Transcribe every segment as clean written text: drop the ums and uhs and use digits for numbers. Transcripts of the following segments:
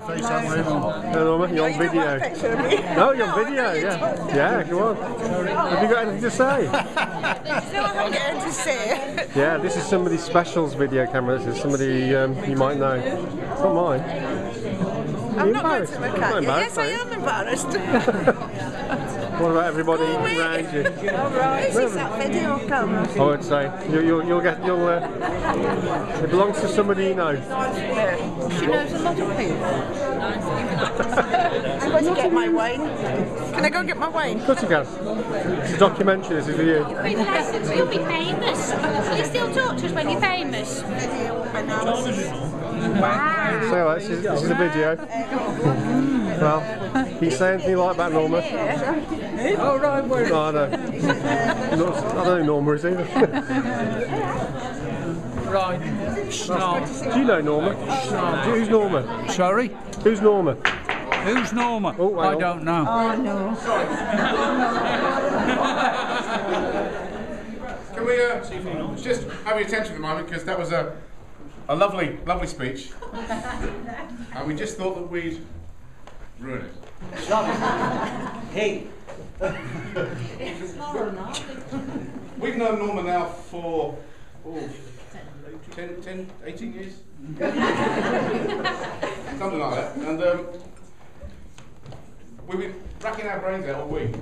face, haven't we? No, Norma, you're on video. No, you're on video, yeah. Yeah, go on. Have you got anything to say? No, I haven't got anything to say. Yeah, this is somebody's specials video camera. This is somebody you might know. It's not mine. I'm not going to look at you. Yes, I am embarrassed. What about everybody around you? This is that video camera. I would say you'll get it belongs to somebody you know. She knows a lot of people. I'm going to get my wine. Can I go get my wine? Of course you can. It's a documentary. This is for you. You'll be famous. You still talk to us when you're famous. Wow. So this is a video. Well, can you say anything you like about Norma? Oh, right, where? No, I don't. I don't know who Norma is either. Right. No. Do you know Norma? No. Who's Norma? Sorry? Who's Norma? Who's Norma? Oh, I don't know. Oh, no. Can we just have your attention for a moment, because that was a lovely, lovely speech, and we just thought that we'd ruin it. Hey. We've known Norma now for 10, 18 years? Something like that. And we've been racking our brains out all week,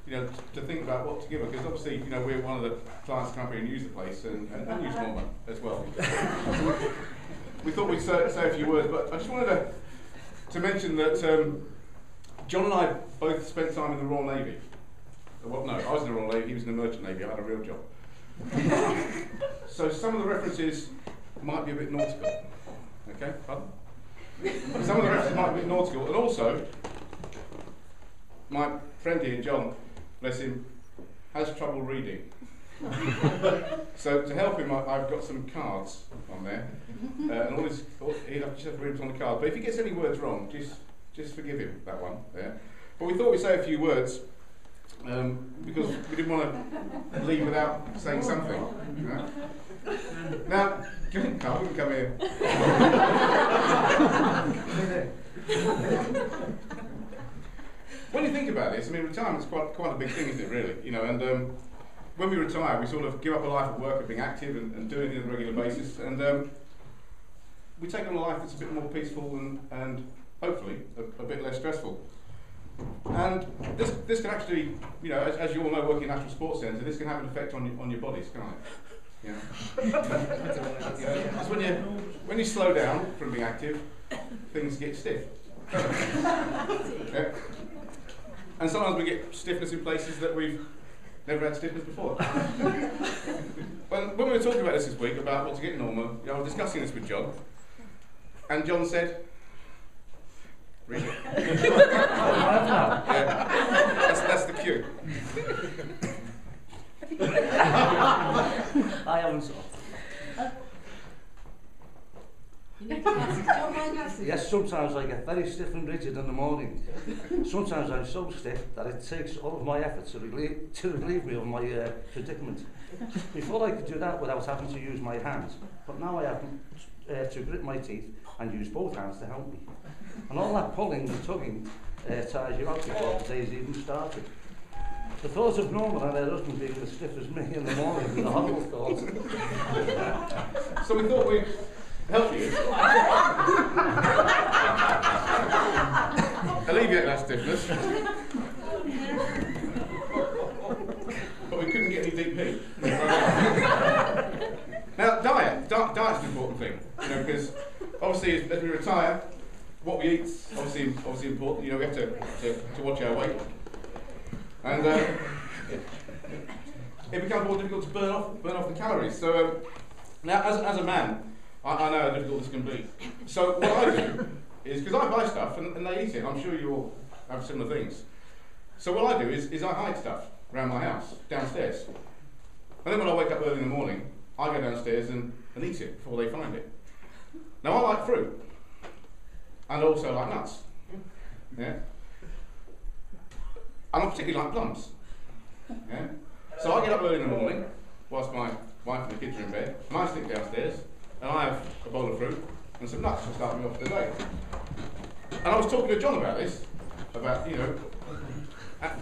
to think about what to give her, because obviously, we're one of the clients come up here and use the place, and use Norma as well. We thought we'd say a few words, but I just wanted to mention that John and I both spent time in the Royal Navy. Well, no, I was in the Royal Navy, he was in the Merchant Navy, I had a real job. So some of the references might be a bit nautical. Okay, pardon? Some of the references might be a bit nautical, and also, my friend here, John, bless him, has trouble reading. So to help him, I've got some cards on there, and all his, he'll just have to read what's on the card. But if he gets any words wrong, just forgive him that one there. But we thought we'd say a few words because we didn't want to leave without saying something. Now, Carl, you can come here. When you think about this, I mean, retirement's quite a big thing, isn't it? Really, and. When we retire, we sort of give up a life of work of being active and doing it on a regular basis, and we take on a life that's a bit more peaceful and hopefully a bit less stressful. And this can actually, as you all know, working in a National Sports Centre, this can have an effect on your bodies, can't it? Because when you slow down from being active, things get stiff. Yeah. And sometimes we get stiffness in places that we've never had stiffness before. When we were talking about this week, about what to get Norma, I was discussing this with John, and John said, read it. Yeah. That's the cue. I haven't saw. Yes, sometimes I get very stiff and rigid in the morning. Sometimes I'm so stiff that it takes all of my effort to relieve me of my predicament. Before I could do that without having to use my hands, but now I have to grit my teeth and use both hands to help me. And all that pulling and tugging tires you out before the day's even started. The thought of Norma and her husband being as stiff as me in the morning is a horrible thought. So we thought we'd help you alleviate that stiffness, but we couldn't get any DP. Now, diet's an important thing, because obviously as we retire, what we eat is obviously important. We have to watch our weight, and it becomes more difficult to burn off the calories. So now, as a man, I know how difficult this can be. So what I do is, because I buy stuff and they eat it, I'm sure you all have similar things. So what I do is I hide stuff around my house, downstairs. And then when I wake up early in the morning, I go downstairs and eat it before they find it. Now I like fruit, and also like nuts. Yeah? And I particularly like plums. Yeah? So I get up early in the morning, whilst my wife and the kids are in bed, and I stick downstairs, and I have a bowl of fruit and some nuts to start me off the day. I was talking to John about this, about, you know,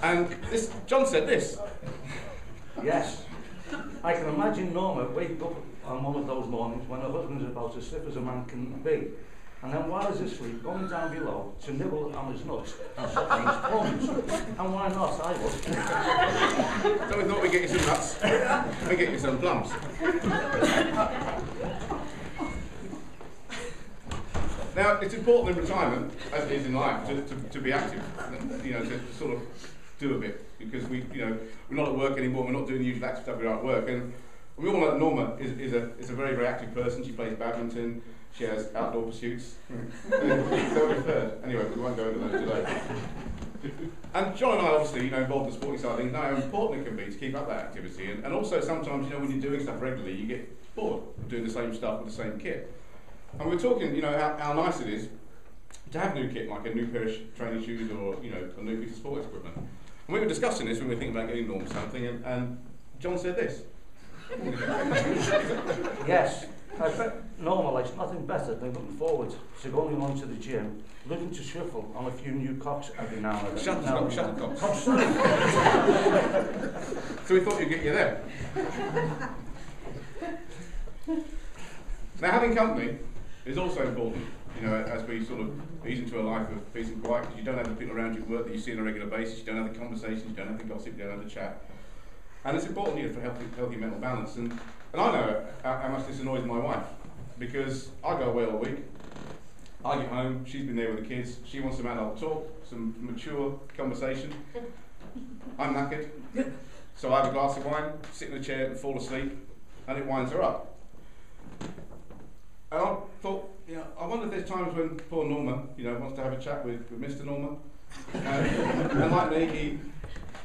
and this, John said this. Yes. I can imagine Norma waking up on one of those mornings when her husband is about as stiff as a man can be, and then while he's asleep, going down below to nibble on his nuts and suck on his thumbs. And why not? I would. So we thought we'd get you some nuts, we get you some plums. Now, it's important in retirement, as it is in life, to be active, you know, to sort of do a bit, because we're not at work anymore, we're not doing the usual active stuff we are at work, and we all know that Norma is a very, very active person. She plays badminton, she has outdoor pursuits. So we've heard. Anyway, we won't go into those today. And John and I, obviously, involved in the sporting side of things, know how important it can be to keep up that activity, and also sometimes, when you're doing stuff regularly, you get bored of doing the same stuff with the same kit. And we were talking, how nice it is to have new kit, like a new pair of training shoes or, a new piece of sports equipment. And we were discussing this when we were thinking about getting Norma something, and John said this. Yes, I bet Norma likes nothing better than looking forward to going along to the gym, looking to shuffle on a few new cocks every now and then. Shuttlecocks. Oh, sorry. So we thought you'd get you there. Now, having company is also important, as we sort of ease into a life of peace and quiet, because you don't have the people around you at work that you see on a regular basis, you don't have the conversations, you don't have the gossip, you don't have the chat. And it's important for healthy mental balance. And I know how much this annoys my wife, because I go away all week, I get home, she's been there with the kids, she wants some adult talk, some mature conversation. I'm knackered, so I have a glass of wine, sit in a chair and fall asleep, and it winds her up. And I thought, I wonder if there's times when poor Norma, wants to have a chat with Mr. Norma, and like me, he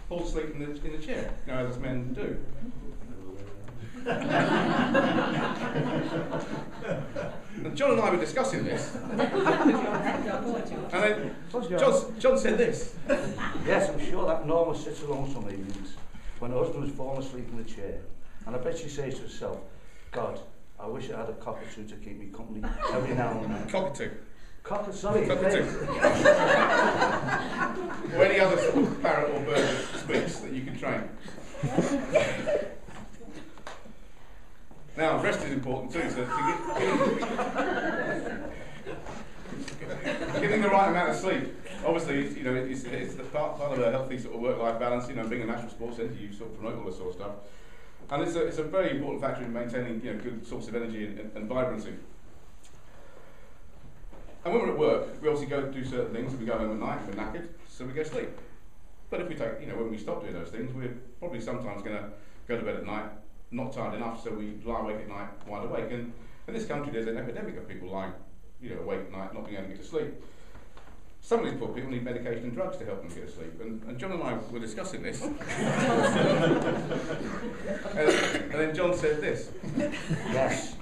falls asleep in the chair, as men do. And John and I were discussing this, and then John said this. Yes, I'm sure that Norma sits alone some evenings when her husband has fallen asleep in the chair, and I bet she says to herself, God, I wish I had a cockatoo to keep me company every now and then. Cockatoo? Sorry. Cockatoo. Or any other sort of parrot or bird that speaks that you can train. Now, rest is important too, so getting the right amount of sleep. Obviously, it's the part of a healthy sort of work-life balance. Being a national sports centre, you sort of promote all this sort of stuff. And it's a very important factor in maintaining good source of energy and vibrancy. And when we're at work, we obviously go do certain things, and we go home at night, and we're knackered, so we go to sleep. But if we take, when we stop doing those things, we're probably sometimes going to go to bed at night, not tired enough, so we lie awake at night, wide awake. And in this country, there's an epidemic of people lying, awake at night, not being able to get to sleep. Some of these poor people need medication and drugs to help them get to sleep. And John and I were discussing this. And then John said this. Yes,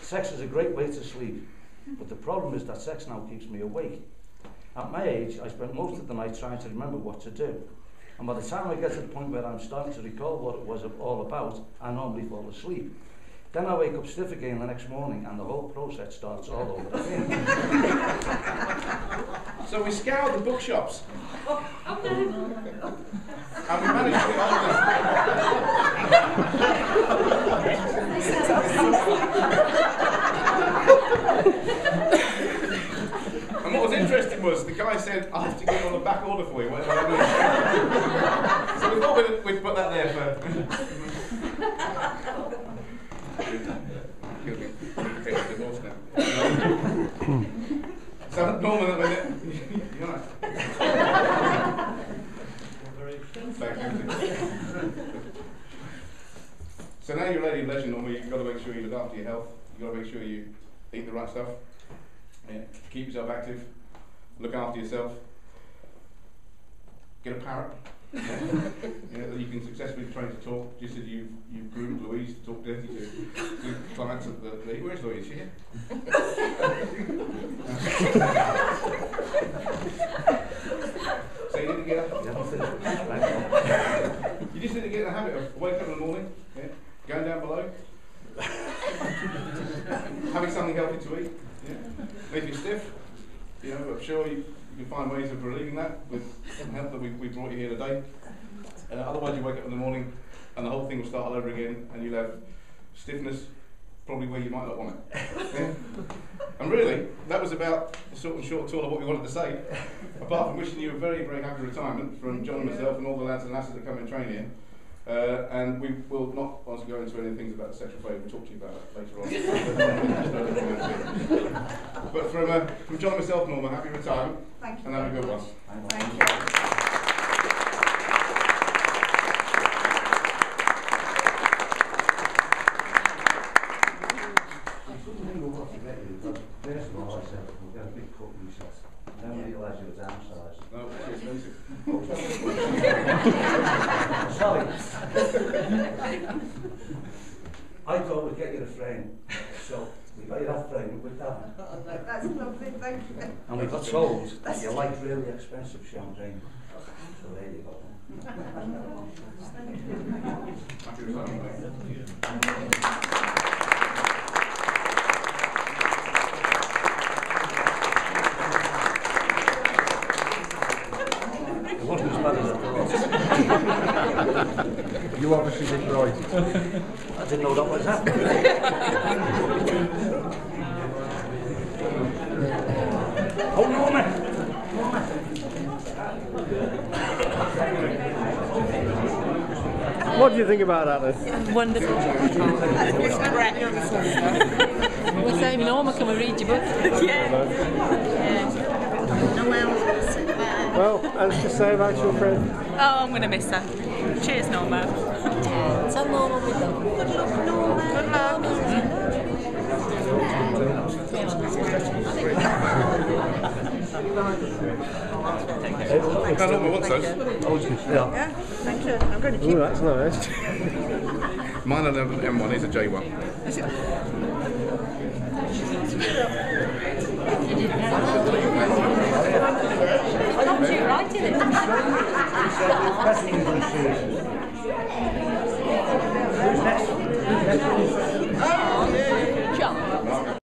sex is a great way to sleep, but the problem is that sex now keeps me awake. At my age, I spent most of the night trying to remember what to do. And by the time I get to the point where I'm starting to recall what it was all about, I normally fall asleep. Then I wake up stiff again the next morning, and the whole process starts all over again. So we scoured the bookshops. And we managed to get hold And what was interesting was the guy said, I have to get on the back order for you, whatever that means. So we thought we'd put that there for... So Norma, so now you're ready, legend, Norma. You've got to make sure you look after your health. You've got to make sure you eat the right stuff. Keep yourself active. Look after yourself. Get a parrot. That you can successfully train to talk, just as you've groomed Louise to talk dirty to clients at the where's Louise? Is she here? So you didn't get you just didn't get the habit of waking up in the morning, going down below, having something healthy to eat, if you're stiff, You know, but sure you can find ways of relieving that with some help that we brought you here today. Otherwise, you wake up in the morning and the whole thing will start all over again, and you'll have stiffness, probably where you might not want it. Yeah? And really, that was about the sort of short tour of what we wanted to say, apart from wishing you a very, very happy retirement from John and myself and all the lads and lasses that come and train here. And we will not want to go into any things about the sexual favour. We'll talk to you about that later on. But from John and myself, Norma, happy retirement. Thank you. And have a good one. Thank you. First of all, I said, we'll get a big cut in yourself. Then we realised you were downsized. No, it's expensive. Sorry. I thought we'd get you a frame. So we got you that frame with that. That's lovely, thank you. And we got told that you like really expensive champagne. So there you go. Happy retirement. It wasn't as bad as I thought. You obviously did right. I didn't know that was happening. Oh, Norma! What do you think about that then? Wonderful. We're saying, Norma, can we read your book? Well, anything to say about your friend? Oh, I'm going to miss her. Cheers, Norma. Tell Norma we love her. Good luck, Norma. Good luck. Norma wants those. Yeah, thank you. I'm going to keep Ooh, that's nice. Mine are the M1, he's a J1. You're right, isn't it?